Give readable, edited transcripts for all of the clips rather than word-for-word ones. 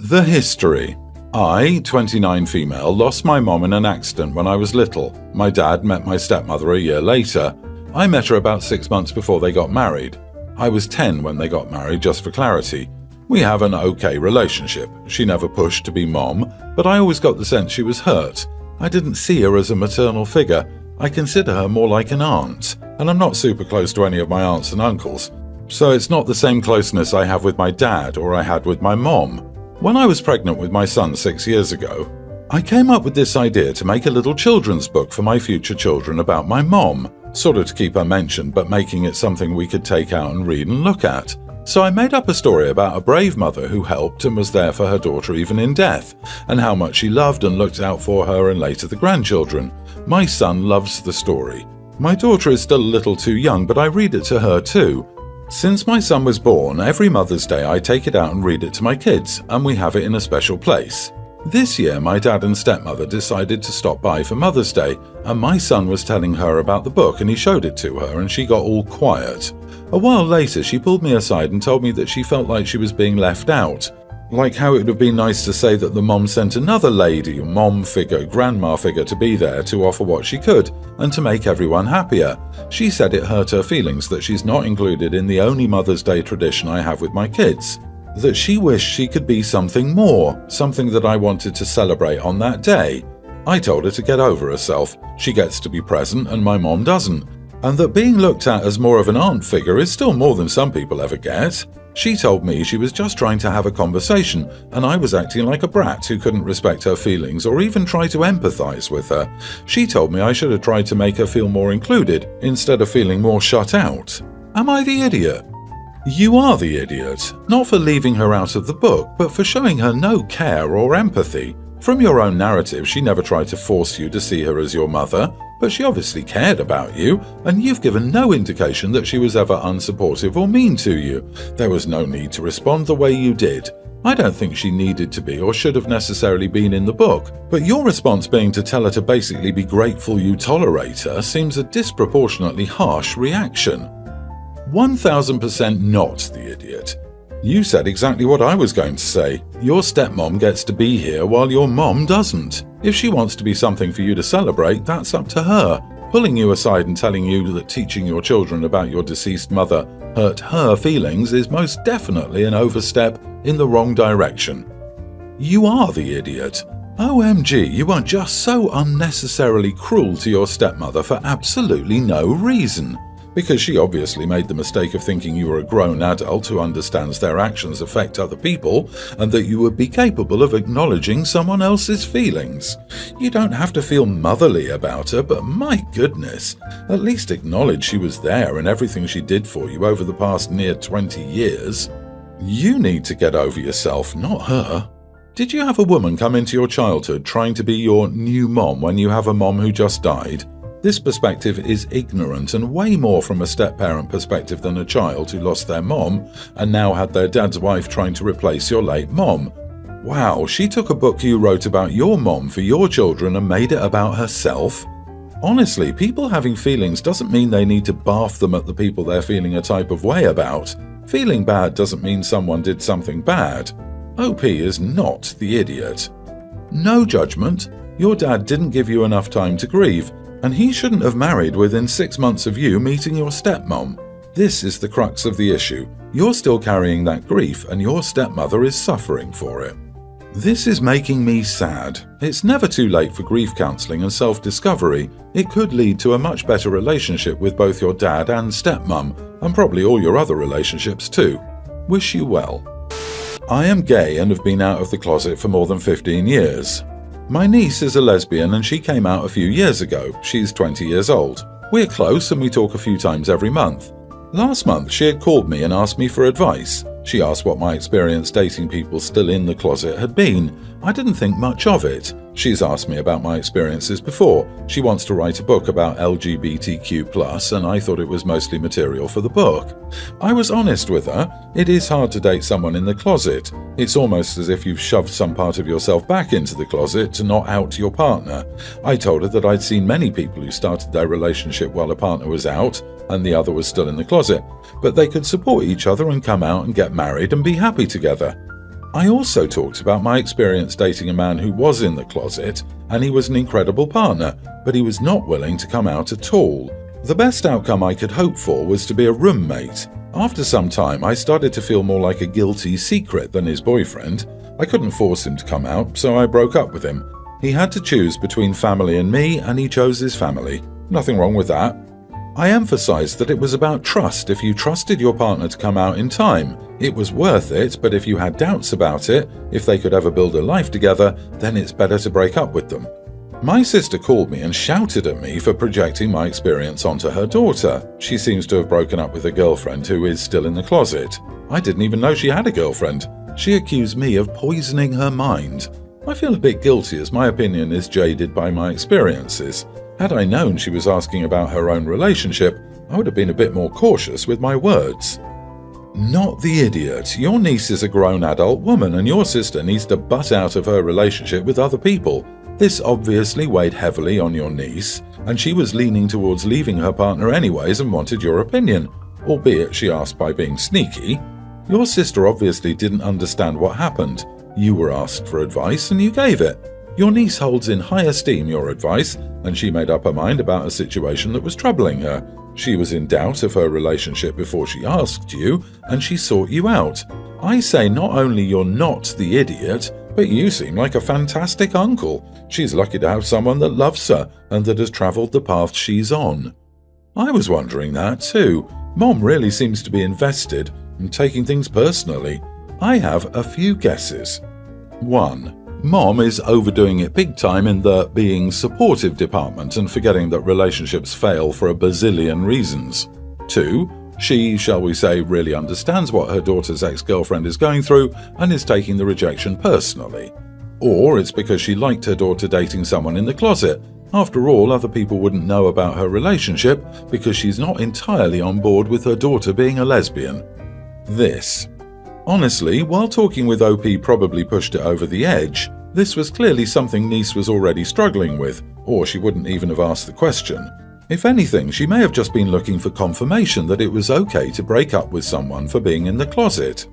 The history. I, 29 female, lost my mom in an accident when I was little. My dad met my stepmother a year later. I met her about 6 months before they got married. I was 10 when they got married, just for clarity. We have an okay relationship. She never pushed to be mom, but I always got the sense she was hurt. I didn't see her as a maternal figure. I consider her more like an aunt, and I'm not super close to any of my aunts and uncles. So it's not the same closeness I have with my dad or I had with my mom. When I was pregnant with my son 6 years ago, I came up with this idea to make a little children's book for my future children about my mom, sort of to keep her mentioned but making it something we could take out and read and look at. So I made up a story about a brave mother who helped and was there for her daughter even in death, and how much she loved and looked out for her and later the grandchildren. My son loves the story. My daughter is still a little too young, but I read it to her too. Since my son was born, every Mother's Day I take it out and read it to my kids, and we have it in a special place. This year my dad and stepmother decided to stop by for Mother's Day, and my son was telling her about the book and he showed it to her and she got all quiet. A while later she pulled me aside and told me that she felt like she was being left out. Like how it would have been nice to say that the mom sent another lady, mom figure, grandma figure to be there to offer what she could and to make everyone happier. She said it hurt her feelings that she's not included in the only Mother's Day tradition I have with my kids. That she wished she could be something more, something that I wanted to celebrate on that day. I told her to get over herself. She gets to be present and my mom doesn't. And that being looked at as more of an aunt figure is still more than some people ever get. She told me she was just trying to have a conversation and I was acting like a brat who couldn't respect her feelings or even try to empathize with her. She told me I should have tried to make her feel more included instead of feeling more shut out. Am I the idiot? You are the idiot, not for leaving her out of the book, but for showing her no care or empathy. From your own narrative, she never tried to force you to see her as your mother, but she obviously cared about you, and you've given no indication that she was ever unsupportive or mean to you. There was no need to respond the way you did. I don't think she needed to be or should have necessarily been in the book, but your response being to tell her to basically be grateful you tolerate her seems a disproportionately harsh reaction. 1000% not the idiot. You said exactly what I was going to say. Your stepmom gets to be here while your mom doesn't. If she wants to be something for you to celebrate, that's up to her. Pulling you aside and telling you that teaching your children about your deceased mother hurt her feelings is most definitely an overstep in the wrong direction. You are the idiot. OMG, you are just so unnecessarily cruel to your stepmother for absolutely no reason. Because she obviously made the mistake of thinking you were a grown adult who understands their actions affect other people and that you would be capable of acknowledging someone else's feelings. You don't have to feel motherly about her, but my goodness, at least acknowledge she was there and everything she did for you over the past near 20 years. You need to get over yourself, not her. Did you have a woman come into your childhood trying to be your new mom when you have a mom who just died? This perspective is ignorant and way more from a step-parent perspective than a child who lost their mom and now had their dad's wife trying to replace your late mom. Wow, she took a book you wrote about your mom for your children and made it about herself? Honestly, people having feelings doesn't mean they need to barf them at the people they're feeling a type of way about. Feeling bad doesn't mean someone did something bad. OP is not the idiot. No judgment. Your dad didn't give you enough time to grieve. And he shouldn't have married within 6 months of you meeting your stepmom. This is the crux of the issue. You're still carrying that grief and your stepmother is suffering for it. This is making me sad. It's never too late for grief counselling and self-discovery. It could lead to a much better relationship with both your dad and stepmom, and probably all your other relationships too. Wish you well. I am gay and have been out of the closet for more than 15 years. My niece is a lesbian and she came out a few years ago. She's 20 years old. We're close and we talk a few times every month. Last month she had called me and asked me for advice. She asked what my experience dating people still in the closet had been. I didn't think much of it. She's asked me about my experiences before. She wants to write a book about LGBTQ+, and I thought it was mostly material for the book. I was honest with her. It is hard to date someone in the closet. It's almost as if you've shoved some part of yourself back into the closet to not out your partner. I told her that I'd seen many people who started their relationship while a partner was out and the other was still in the closet, but they could support each other and come out and get married and be happy together. I also talked about my experience dating a man who was in the closet, and he was an incredible partner, but he was not willing to come out at all. The best outcome I could hope for was to be a roommate. After some time, I started to feel more like a guilty secret than his boyfriend. I couldn't force him to come out, so I broke up with him. He had to choose between family and me, and he chose his family. Nothing wrong with that. I emphasized that it was about trust. If you trusted your partner to come out in time, it was worth it, but if you had doubts about it, if they could ever build a life together, then it's better to break up with them. My sister called me and shouted at me for projecting my experience onto her daughter. She seems to have broken up with a girlfriend who is still in the closet. I didn't even know she had a girlfriend. She accused me of poisoning her mind. I feel a bit guilty as my opinion is jaded by my experiences. Had I known she was asking about her own relationship, I would have been a bit more cautious with my words. Not the idiot. Your niece is a grown adult woman and your sister needs to butt out of her relationship with other people. This obviously weighed heavily on your niece, and she was leaning towards leaving her partner anyways and wanted your opinion, albeit she asked by being sneaky. Your sister obviously didn't understand what happened. You were asked for advice and you gave it. Your niece holds in high esteem your advice, and she made up her mind about a situation that was troubling her. She was in doubt of her relationship before she asked you, and she sought you out. I say not only you're not the idiot, but you seem like a fantastic uncle. She's lucky to have someone that loves her and that has travelled the path she's on. I was wondering that too. Mom really seems to be invested and taking things personally. I have a few guesses. 1. Mom is overdoing it big time in the being supportive department and forgetting that relationships fail for a bazillion reasons. 2. She, shall we say, really understands what her daughter's ex-girlfriend is going through and is taking the rejection personally. Or it's because she liked her daughter dating someone in the closet. After all, other people wouldn't know about her relationship because she's not entirely on board with her daughter being a lesbian. This. Honestly, while talking with OP probably pushed it over the edge, this was clearly something niece was already struggling with, or she wouldn't even have asked the question. If anything, she may have just been looking for confirmation that it was okay to break up with someone for being in the closet.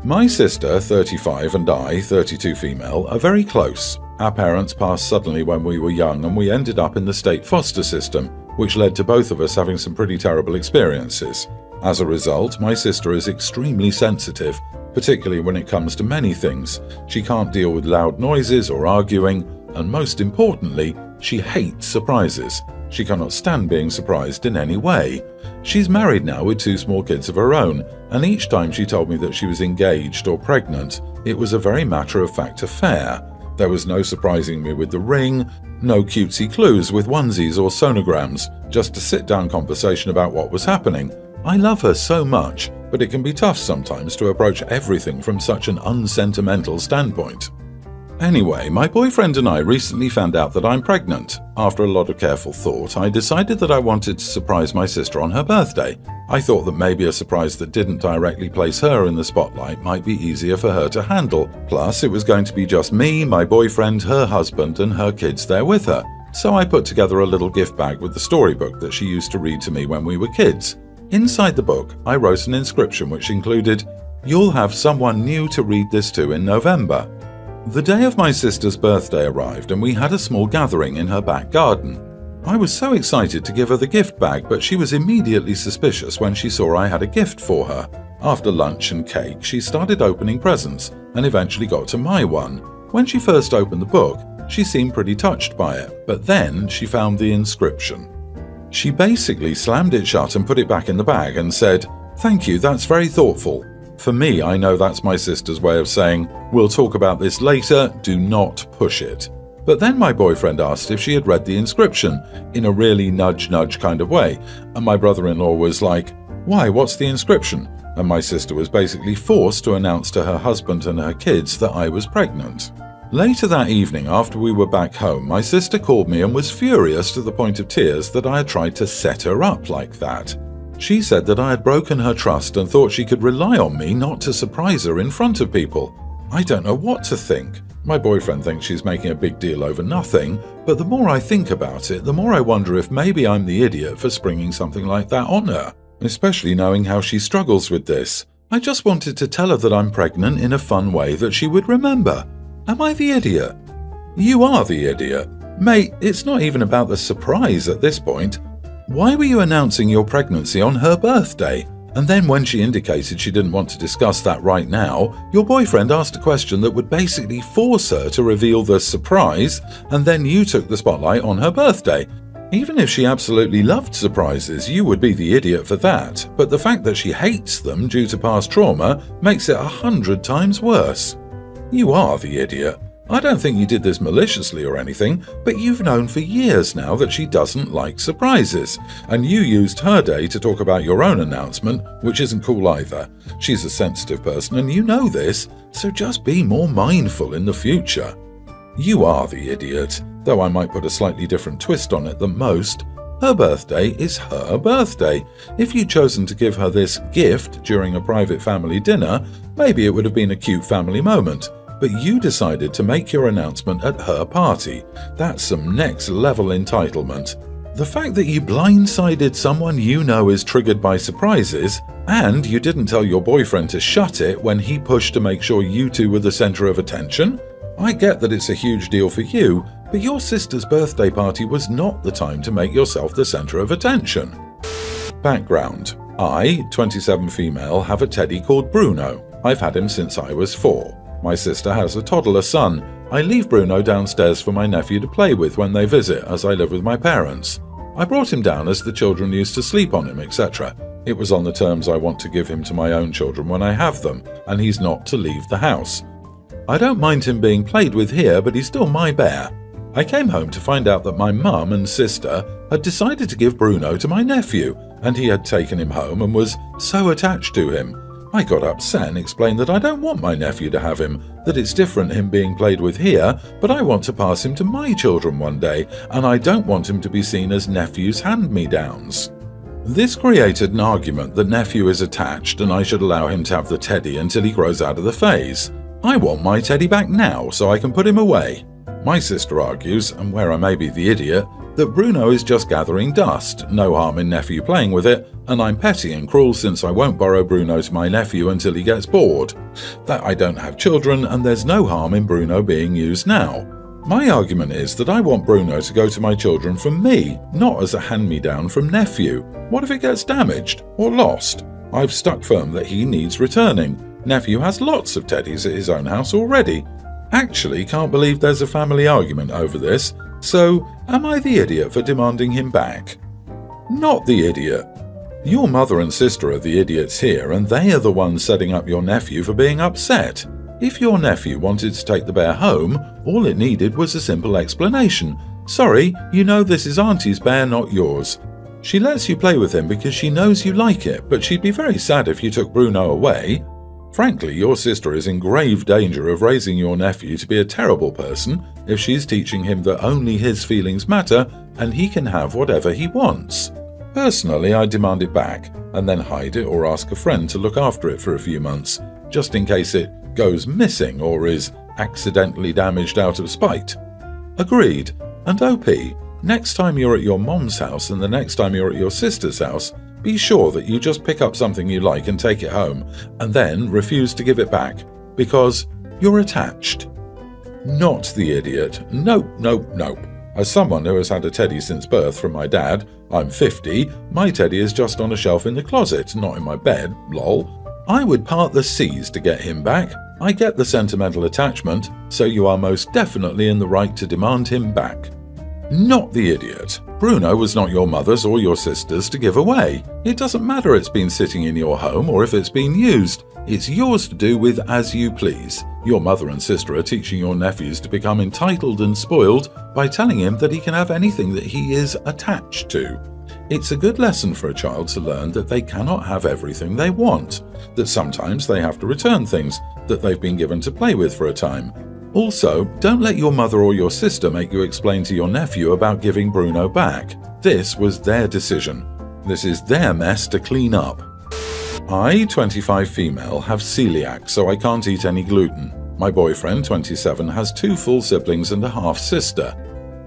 My sister, 35, and I, 32 female, are very close. Our parents passed suddenly when we were young and we ended up in the state foster system, which led to both of us having some pretty terrible experiences. As a result, my sister is extremely sensitive, particularly when it comes to many things. She can't deal with loud noises or arguing, and most importantly, she hates surprises. She cannot stand being surprised in any way. She's married now with 2 small kids of her own, and each time she told me that she was engaged or pregnant, it was a very matter-of-fact affair. There was no surprising me with the ring, no cutesy clues with onesies or sonograms, just a sit-down conversation about what was happening. I love her so much, but it can be tough sometimes to approach everything from such an unsentimental standpoint. Anyway, my boyfriend and I recently found out that I'm pregnant. After a lot of careful thought, I decided that I wanted to surprise my sister on her birthday. I thought that maybe a surprise that didn't directly place her in the spotlight might be easier for her to handle. Plus, it was going to be just me, my boyfriend, her husband, and her kids there with her. So I put together a little gift bag with the storybook that she used to read to me when we were kids. Inside the book, I wrote an inscription which included, "You'll have someone new to read this to in November." The day of my sister's birthday arrived and we had a small gathering in her back garden. I was so excited to give her the gift bag, but she was immediately suspicious when she saw I had a gift for her. After lunch and cake, she started opening presents and eventually got to my one. When she first opened the book, she seemed pretty touched by it, but then she found the inscription. She basically slammed it shut and put it back in the bag and said, "Thank you, that's very thoughtful." For me, I know that's my sister's way of saying, "We'll talk about this later, do not push it." But then my boyfriend asked if she had read the inscription, in a really nudge-nudge kind of way, and my brother-in-law was like, "Why, what's the inscription?" And my sister was basically forced to announce to her husband and her kids that I was pregnant. Later that evening, after we were back home, my sister called me and was furious to the point of tears that I had tried to set her up like that. She said that I had broken her trust and thought she could rely on me not to surprise her in front of people. I don't know what to think. My boyfriend thinks she's making a big deal over nothing, but the more I think about it, the more I wonder if maybe I'm the idiot for springing something like that on her, especially knowing how she struggles with this. I just wanted to tell her that I'm pregnant in a fun way that she would remember. Am I the idiot? You are the idiot. Mate, it's not even about the surprise at this point. Why were you announcing your pregnancy on her birthday? And then when she indicated she didn't want to discuss that right now, your boyfriend asked a question that would basically force her to reveal the surprise, and then you took the spotlight on her birthday. Even if she absolutely loved surprises, you would be the idiot for that, but the fact that she hates them due to past trauma makes it 100 times worse. You are the idiot. I don't think you did this maliciously or anything, but you've known for years now that she doesn't like surprises, and you used her day to talk about your own announcement, which isn't cool either. She's a sensitive person and you know this, so just be more mindful in the future. You are the idiot, though I might put a slightly different twist on it than most. Her birthday is her birthday. If you'd chosen to give her this gift during a private family dinner, maybe it would have been a cute family moment. But you decided to make your announcement at her party. That's some next-level entitlement. The fact that you blindsided someone you know is triggered by surprises, and you didn't tell your boyfriend to shut it when he pushed to make sure you two were the center of attention? I get that it's a huge deal for you, but your sister's birthday party was not the time to make yourself the center of attention. Background. I, 27 female, have a teddy called Bruno. I've had him since I was 4. My sister has a toddler son. I leave Bruno downstairs for my nephew to play with when they visit, as I live with my parents. I brought him down as the children used to sleep on him, etc. It was on the terms I want to give him to my own children when I have them, and he's not to leave the house. I don't mind him being played with here, but he's still my bear. I came home to find out that my mum and sister had decided to give Bruno to my nephew, and he had taken him home and was so attached to him. I got upset and explained that I don't want my nephew to have him, that it's different him being played with here, but I want to pass him to my children one day, and I don't want him to be seen as nephew's hand-me-downs. This created an argument that nephew is attached and I should allow him to have the teddy until he grows out of the phase. I want my teddy back now so I can put him away. My sister argues, and where I may be the idiot, that Bruno is just gathering dust, no harm in nephew playing with it, and I'm petty and cruel since I won't borrow Bruno to my nephew until he gets bored. That I don't have children and there's no harm in Bruno being used now. My argument is that I want Bruno to go to my children from me, not as a hand-me-down from nephew. What if it gets damaged or lost? I've stuck firm that he needs returning. Nephew has lots of teddies at his own house already. Actually, can't believe there's a family argument over this. So, am I the idiot for demanding him back? Not the idiot. Your mother and sister are the idiots here, and they are the ones setting up your nephew for being upset. If your nephew wanted to take the bear home, all it needed was a simple explanation. Sorry, you know this is Auntie's bear, not yours. She lets you play with him because she knows you like it, but she'd be very sad if you took Bruno away. Frankly, your sister is in grave danger of raising your nephew to be a terrible person if she's teaching him that only his feelings matter and he can have whatever he wants. Personally, I demand it back, and then hide it or ask a friend to look after it for a few months, just in case it goes missing or is accidentally damaged out of spite. Agreed. And OP, next time you're at your mom's house and the next time you're at your sister's house, be sure that you just pick up something you like and take it home, and then refuse to give it back, because you're attached. Not the idiot. Nope. As someone who has had a teddy since birth from my dad, I'm 50, my teddy is just on a shelf in the closet, not in my bed, lol. I would part the seas to get him back. I get the sentimental attachment, so you are most definitely in the right to demand him back. Not the idiot. Bruno was not your mother's or your sister's to give away. It doesn't matter it's been sitting in your home or if it's been used. It's yours to do with as you please. Your mother and sister are teaching your nephews to become entitled and spoiled by telling him that he can have anything that he is attached to. It's a good lesson for a child to learn that they cannot have everything they want, that sometimes they have to return things that they've been given to play with for a time. Also, don't let your mother or your sister make you explain to your nephew about giving Bruno back. This was their decision. This is their mess to clean up. I, 25 female, have celiac, so I can't eat any gluten. My boyfriend, 27, has 2 full siblings and a half-sister.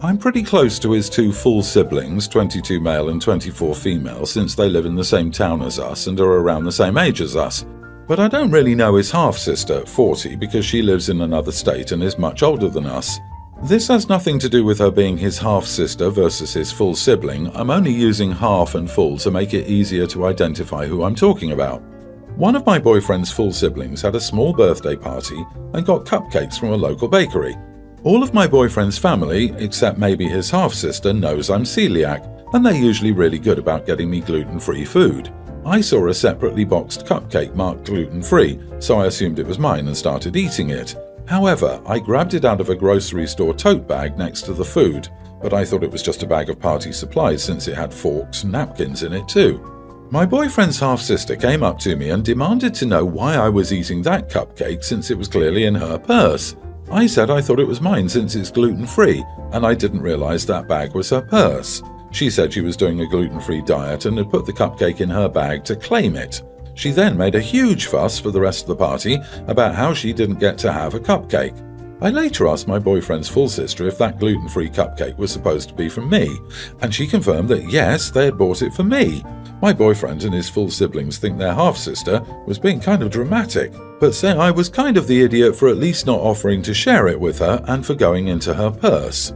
I'm pretty close to his 2 full siblings, 22 male and 24 female, since they live in the same town as us and are around the same age as us. But I don't really know his half-sister, 40, because she lives in another state and is much older than us. This has nothing to do with her being his half-sister versus his full sibling. I'm only using half and full to make it easier to identify who I'm talking about. One of my boyfriend's full siblings had a small birthday party and got cupcakes from a local bakery. All of my boyfriend's family, except maybe his half-sister, knows I'm celiac, and they're usually really good about getting me gluten-free food. I saw a separately boxed cupcake marked gluten-free, so I assumed it was mine and started eating it. However, I grabbed it out of a grocery store tote bag next to the food, but I thought it was just a bag of party supplies since it had forks and napkins in it too. My boyfriend's half-sister came up to me and demanded to know why I was eating that cupcake since it was clearly in her purse. I said I thought it was mine since it's gluten-free, and I didn't realize that bag was her purse. She said she was doing a gluten-free diet and had put the cupcake in her bag to claim it. She then made a huge fuss for the rest of the party about how she didn't get to have a cupcake. I later asked my boyfriend's full sister if that gluten-free cupcake was supposed to be from me, and she confirmed that yes, they had bought it for me. My boyfriend and his full siblings think their half-sister was being kind of dramatic, but say I was kind of the idiot for at least not offering to share it with her and for going into her purse.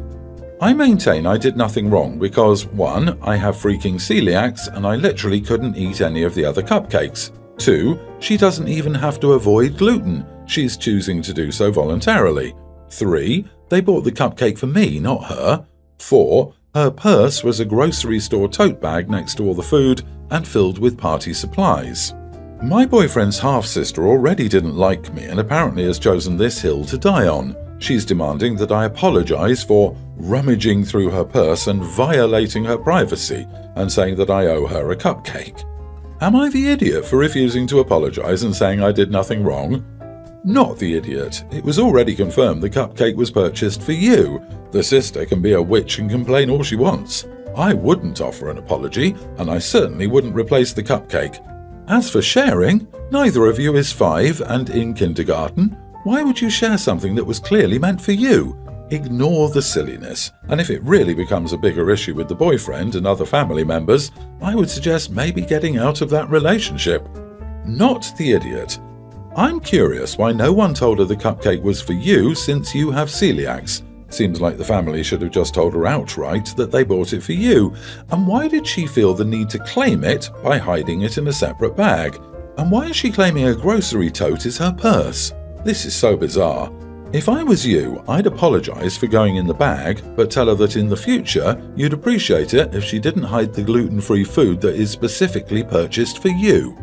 I maintain I did nothing wrong because 1. I have freaking celiacs and I literally couldn't eat any of the other cupcakes. 2. She doesn't even have to avoid gluten. She's choosing to do so voluntarily. 3. They bought the cupcake for me, not her. 4. Her purse was a grocery store tote bag next to all the food and filled with party supplies. My boyfriend's half-sister already didn't like me and apparently has chosen this hill to die on. She's demanding that I apologize for rummaging through her purse and violating her privacy and saying that I owe her a cupcake. Am I the idiot for refusing to apologize and saying I did nothing wrong? Not the idiot. It was already confirmed the cupcake was purchased for you. The sister can be a witch and complain all she wants. I wouldn't offer an apology, and I certainly wouldn't replace the cupcake. As for sharing, neither of you is 5 and in kindergarten. Why would you share something that was clearly meant for you? Ignore the silliness, and if it really becomes a bigger issue with the boyfriend and other family members, I would suggest maybe getting out of that relationship. Not the idiot. I'm curious why no one told her the cupcake was for you since you have celiacs. Seems like the family should have just told her outright that they bought it for you. And why did she feel the need to claim it by hiding it in a separate bag? And why is she claiming a grocery tote is her purse? This is so bizarre. If I was you, I'd apologize for going in the bag, but tell her that in the future, you'd appreciate it if she didn't hide the gluten-free food that is specifically purchased for you.